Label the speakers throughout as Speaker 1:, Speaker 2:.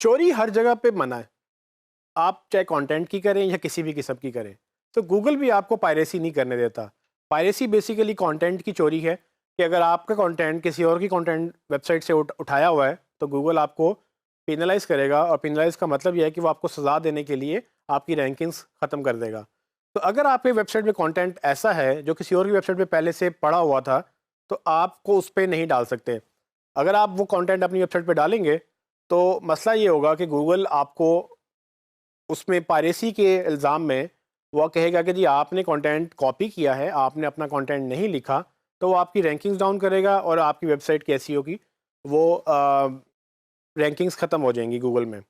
Speaker 1: चोरी हर जगह पे मना है। आप चाहे कंटेंट की करें या किसी भी किस्म की करें। तो गूगल भी आपको पायरेसी नहीं करने देता। पायरेसी बेसिकली कंटेंट की चोरी है कि अगर आपका कंटेंट किसी और की कंटेंट वेबसाइट से उठाया हुआ है तो गूगल आपको पेनलाइज करेगा, और पेनलाइज का मतलब यह है कि वो आपको सज़ा देने के लिए आपकी रैंकिंग्स ख़त्म कर देगा। तो अगर आपके वेबसाइट में कंटेंट ऐसा है जो किसी और की वेबसाइट पे पहले से पड़ा हुआ था, तो आपको उस पर नहीं डाल सकते। अगर आप वो कंटेंट अपनी वेबसाइट पे डालेंगे तो मसला ये होगा कि गूगल आपको उसमें पायरेसी के इल्ज़ाम में वो कहेगा कि जी आपने कंटेंट कॉपी किया है, आपने अपना कंटेंट नहीं लिखा, तो वो आपकी रैंकिंग्स डाउन करेगा और आपकी वेबसाइट की एसईओ की वो रैंकिंग्स ख़त्म हो जाएंगी गूगल में।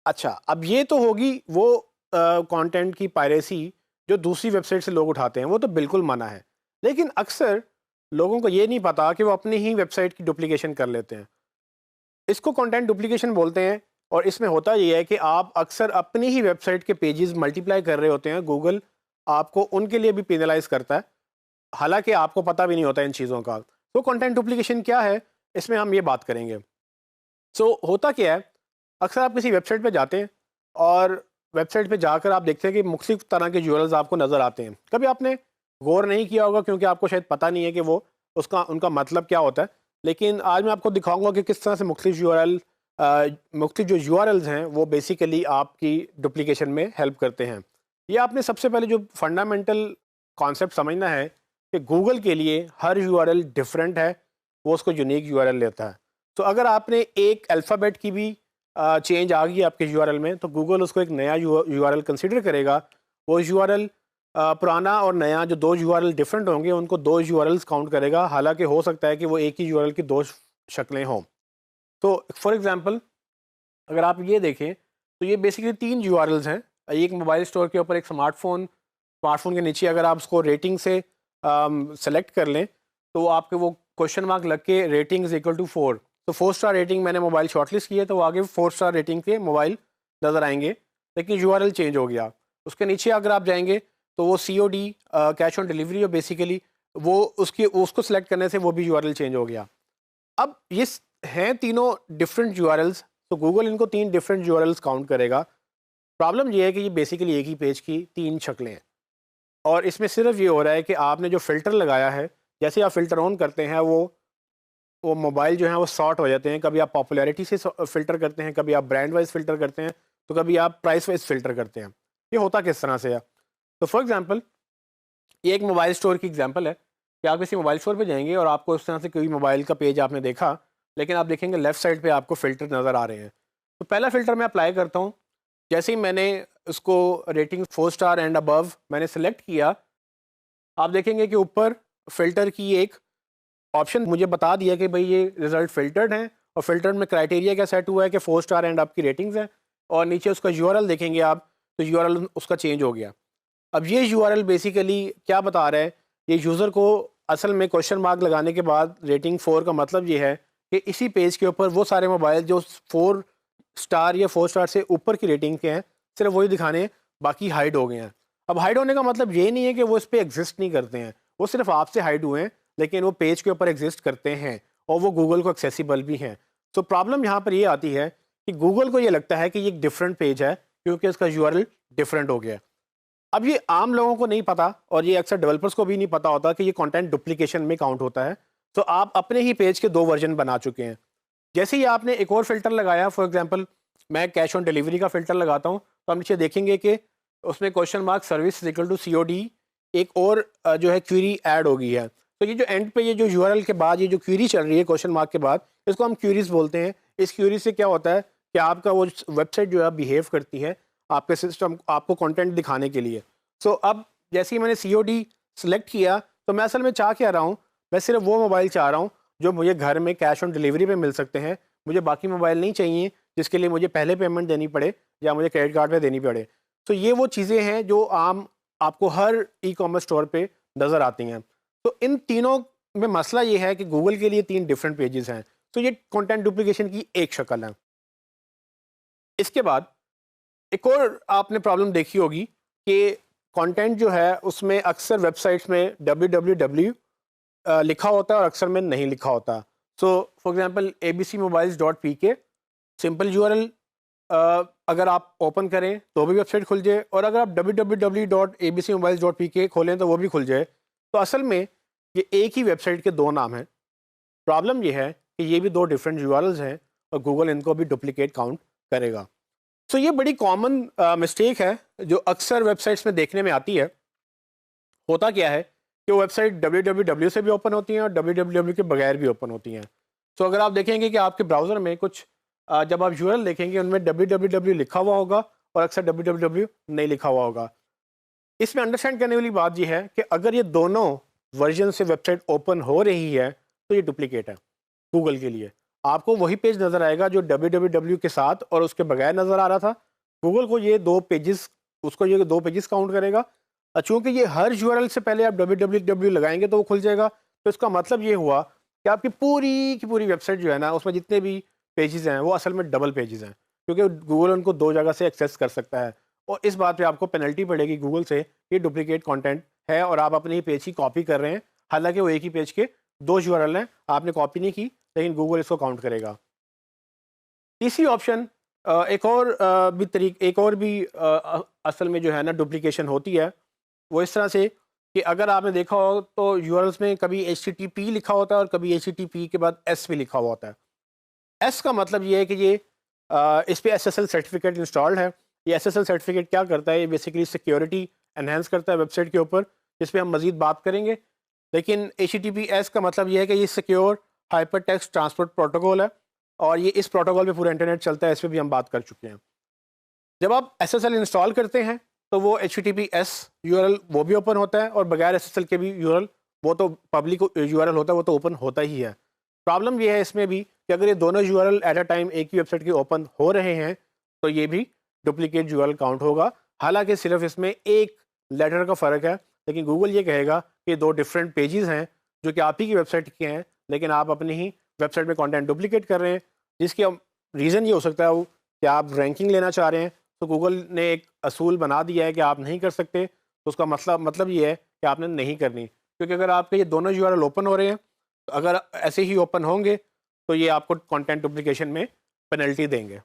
Speaker 1: अच्छा, अब ये तो होगी वो कंटेंट की पायरेसी जो दूसरी वेबसाइट से लोग उठाते हैं, वो तो बिल्कुल मना है। लेकिन अक्सर लोगों को ये नहीं पता कि वो अपनी ही वेबसाइट की डुप्लीकेशन कर लेते हैं। इसको कंटेंट डुप्लीकेशन बोलते हैं, और इसमें होता ये है कि आप अक्सर अपनी ही वेबसाइट के पेजेस मल्टीप्लाई कर रहे होते हैं। गूगल आपको उनके लिए भी पेनलाइज करता है, हालांकि आपको पता भी नहीं होता इन चीज़ों का। तो कंटेंट डुप्लीकेशन क्या है, इसमें हम ये बात करेंगे। होता क्या है, अक्सर आप किसी वेबसाइट पे जाते हैं और वेबसाइट पे जाकर आप देखते हैं कि मुख्तलिफ तरह के यूआरएल्स आपको नज़र आते हैं। कभी आपने गौर नहीं किया होगा क्योंकि आपको शायद पता नहीं है कि वो उसका उनका मतलब क्या होता है। लेकिन आज मैं आपको दिखाऊंगा कि किस तरह से मुख्तलिफ यूआरएल मुख्तलिफ जो यूआरएल्स हैं वो बेसिकली आपकी डुप्लीकेशन में हेल्प करते हैं। ये आपने सबसे पहले जो फंडामेंटल कॉन्सेप्ट समझना है कि गूगल के लिए हर यूआरएल डिफरेंट है, वो उसको यूनिक यूआरएल लेता है। तो अगर आपने एक अल्फ़ाबेट की भी चेंज आ गई आपके यूआरएल में, तो गूगल उसको एक नया यूआरएल कंसीडर करेगा। वो यूआरएल पुराना और नया जो दो यूआरएल डिफरेंट होंगे उनको दो यूआरएल्स काउंट करेगा, हालांकि हो सकता है कि वो एक ही यूआरएल की दो शक्लें हों। तो फॉर एग्जांपल अगर आप ये देखें तो ये बेसिकली तीन यूआरएल्स हैं। एक मोबाइल स्टोर के ऊपर एक स्मार्टफोन के नीचे अगर आप उसको रेटिंग से सेलेक्ट कर लें तो आपके वो क्वेश्चन मार्क लग के रेटिंग इज इक्वल टू 4। तो 4 स्टार रेटिंग मैंने मोबाइल शॉर्टलिस्ट की है तो वो आगे 4 स्टार रेटिंग के मोबाइल नज़र आएंगे, लेकिन यूआरएल चेंज हो गया। उसके नीचे अगर आप जाएंगे तो वो सीओडी कैश ऑन डिलीवरी, और बेसिकली वो उसको सिलेक्ट करने से वो भी यूआरएल चेंज हो गया। अब ये हैं तीनों डिफरेंट यूआरएल्स, तो गूगल इनको तीन डिफरेंट यूआरएल्स काउंट करेगा। प्रॉब्लम ये है कि ये बेसिकली एक ही पेज की तीन शक्लें हैं, और इसमें सिर्फ ये हो रहा है कि आपने जो फ़िल्टर लगाया है, जैसे आप फ़िल्टर ऑन करते हैं वो मोबाइल जो है वो सॉर्ट हो जाते हैं। कभी आप पॉपुलैरिटी से फ़िल्टर करते हैं, कभी आप ब्रांड वाइज फ़िल्टर करते हैं, तो कभी आप प्राइस वाइज फ़िल्टर करते हैं। ये होता किस तरह से है? तो फॉर एग्ज़ाम्पल ये एक मोबाइल स्टोर की एग्जांपल है कि आप किसी मोबाइल स्टोर पे जाएंगे और आपको इस तरह से कोई मोबाइल का पेज आपने देखा, लेकिन आप देखेंगे लेफ़्ट साइड पे आपको फ़िल्टर नज़र आ रहे हैं। तो पहला फ़िल्टर मैं अप्लाई करता हूँ। जैसे ही मैंने उसको रेटिंग 4 स्टार एंड अबव मैंने सेलेक्ट किया, आप देखेंगे कि ऊपर फ़िल्टर की एक ऑप्शन मुझे बता दिया कि भाई ये रिज़ल्ट फ़िल्टर्ड हैं, और फ़िल्टर में क्राइटेरिया क्या सेट हुआ है कि 4 स्टार एंड अप की रेटिंग्स हैं, और नीचे उसका यूआरएल देखेंगे आप, तो यूआरएल उसका चेंज हो गया। अब ये यूआरएल बेसिकली क्या बता रहा है, ये यूज़र को असल में क्वेश्चन मार्क लगाने के बाद रेटिंग 4 का मतलब ये है कि इसी पेज के ऊपर वो सारे मोबाइल जो 4 स्टार या 4 स्टार से ऊपर की रेटिंग के हैं सिर्फ वही दिखाने हैं, बाकी हाइड हो गए हैं। अब हाइड होने का मतलब ये नहीं है कि वो इस पर एग्जिस्ट नहीं करते हैं, वो सिर्फ आपसे हाइड हुए हैं, लेकिन वो पेज के ऊपर एग्जिस्ट करते हैं और वो गूगल को एक्सेसिबल भी हैं। तो प्रॉब्लम यहाँ पर ये आती है कि गूगल को ये लगता है कि ये एक डिफरेंट पेज है क्योंकि उसका यूआरएल डिफरेंट हो गया है। अब ये आम लोगों को नहीं पता, और ये अक्सर डेवलपर्स को भी नहीं पता होता कि ये कंटेंट डुप्लीकेशन में काउंट होता है। तो आप अपने ही पेज के दो वर्जन बना चुके हैं। जैसे ही आपने एक और फिल्टर लगाया, फॉर एग्जांपल मैं कैश ऑन डिलीवरी का फिल्टर लगाता हूँ, तो आप नीचे देखेंगे कि उसमें question mark service equal to COD एक और जो है क्वेरी ऐड हो गई है। तो ये जो एंड पे ये जो यूआरएल के बाद ये जो क्वेरी चल रही है क्वेश्चन मार्क के बाद, इसको हम क्वेरीज बोलते हैं। इस क्वेरी से क्या होता है कि आपका वो वेबसाइट जो है बिहेव करती है आपके सिस्टम आपको कंटेंट दिखाने के लिए। अब जैसे ही मैंने सीओडी सेलेक्ट किया, तो मैं असल में चाह क्या रहा हूँ, मैं सिर्फ वो मोबाइल चाह रहा हूँ जो मुझे घर में कैश ऑन डिलीवरी पे मिल सकते हैं। मुझे बाकी मोबाइल नहीं चाहिए जिसके लिए मुझे पहले पेमेंट देनी पड़े या मुझे क्रेडिट कार्ड पे देनी पड़े। तो ये वो चीज़ें हैं जो आम आपको हर ई कॉमर्स स्टोर पे नज़र आती हैं। तो इन तीनों में मसला ये है कि गूगल के लिए तीन डिफरेंट पेजेस हैं। तो ये कंटेंट डुप्लीकेशन की एक शक्ल है। इसके बाद एक और आपने प्रॉब्लम देखी होगी कि कंटेंट जो है उसमें अक्सर वेबसाइट्स में www लिखा होता है और अक्सर में नहीं लिखा होता। For example abcmobiles.pk simple URL अगर आप ओपन करें तो भी वेबसाइट खुल जाए, और अगर आप www.abcmobiles.pk खोलें तो वो भी खुल जाए। तो असल में ये एक ही वेबसाइट के दो नाम हैं। प्रॉब्लम ये है कि ये भी दो डिफरेंट यूआरएल्स हैं और गूगल इनको भी डुप्लीकेट काउंट करेगा। सो ये बड़ी कॉमन मिस्टेक है जो अक्सर वेबसाइट्स में देखने में आती है। होता क्या है कि वो वेबसाइट www से भी ओपन होती हैं और www के बगैर भी ओपन होती हैं। सो अगर आप देखेंगे कि आपके ब्राउज़र में कुछ जब आप यूआरएल देखेंगे उनमें www लिखा हुआ होगा और अक्सर www नहीं लिखा हुआ होगा। इसमें अंडरस्टैंड करने वाली बात यह है कि अगर ये दोनों वर्जन से वेबसाइट ओपन हो रही है तो ये डुप्लीकेट है गूगल के लिए। आपको वही पेज नज़र आएगा जो www के साथ और उसके बगैर नज़र आ रहा था। गूगल को ये दो पेजेस उसको ये दो पेजेस काउंट करेगा। चूँकि ये हर यूआरएल से पहले आप www लगाएंगे तो वो खुल जाएगा। तो इसका मतलब ये हुआ कि आपकी पूरी की पूरी वेबसाइट जो है ना उसमें जितने भी पेजेस हैं वो असल में डबल पेजेस हैं, क्योंकि गूगल उनको दो जगह से एक्सेस कर सकता है। और इस बात पे आपको पेनल्टी पड़ेगी गूगल से, ये डुप्लीकेट कंटेंट है और आप अपने ही पेज की कॉपी कर रहे हैं। हालांकि वो एक ही पेज के दो यूआरएल हैं, आपने कॉपी नहीं की, लेकिन गूगल इसको काउंट करेगा। तीसरी ऑप्शन एक और भी असल में जो है ना डुप्लीकेशन होती है। वो इस तरह से कि अगर आपने देखा हो तो यूआरएल्स में कभी HTTP लिखा होता है और कभी HTTP के बाद S भी लिखा हुआ होता है। एस का मतलब ये है कि ये इस पे SSL सर्टिफिकेट इंस्टॉल्ड है। ये SSL सर्टिफिकेट क्या करता है, ये बेसिकली सिक्योरिटी एनहेंस करता है वेबसाइट के ऊपर, जिस पे हम मज़ीद बात करेंगे। लेकिन HTTPS का मतलब ये है कि ये secure hyper text transport protocol है और ये इस प्रोटोकॉल पे पूरा इंटरनेट चलता है। इस पर भी हम बात कर चुके हैं। जब आप SSL इंस्टॉल करते हैं तो वो HTTPS यूआरएल वो भी ओपन होता है और बगैर SSL के भी यूआरएल, वो तो पब्लिक यूआरएल होता है, वो तो ओपन होता ही है। प्रॉब्लम ये है इसमें भी कि अगर ये दोनों यूआरएल एट अ टाइम एक ही वेबसाइट के ओपन हो रहे हैं तो ये भी डुप्लीकेट यूआरएल काउंट होगा। हालांकि सिर्फ इसमें एक लेटर का फ़र्क है, लेकिन गूगल ये कहेगा कि दो डिफरेंट पेजेस हैं जो कि आप ही की वेबसाइट के हैं, लेकिन आप अपनी ही वेबसाइट में कंटेंट डुप्लीकेट कर रहे हैं। जिसकी रीज़न ये हो सकता है कि आप रैंकिंग लेना चाह रहे हैं, तो गूगल ने एक असूल बना दिया है कि आप नहीं कर सकते। तो उसका मतलब ये है कि आपने नहीं करनी, क्योंकि अगर आपके ये दोनों यूआरएल ओपन हो रहे हैं तो अगर ऐसे ही ओपन होंगे तो ये आपको कंटेंट डुप्लीकेशन में पेनल्टी देंगे।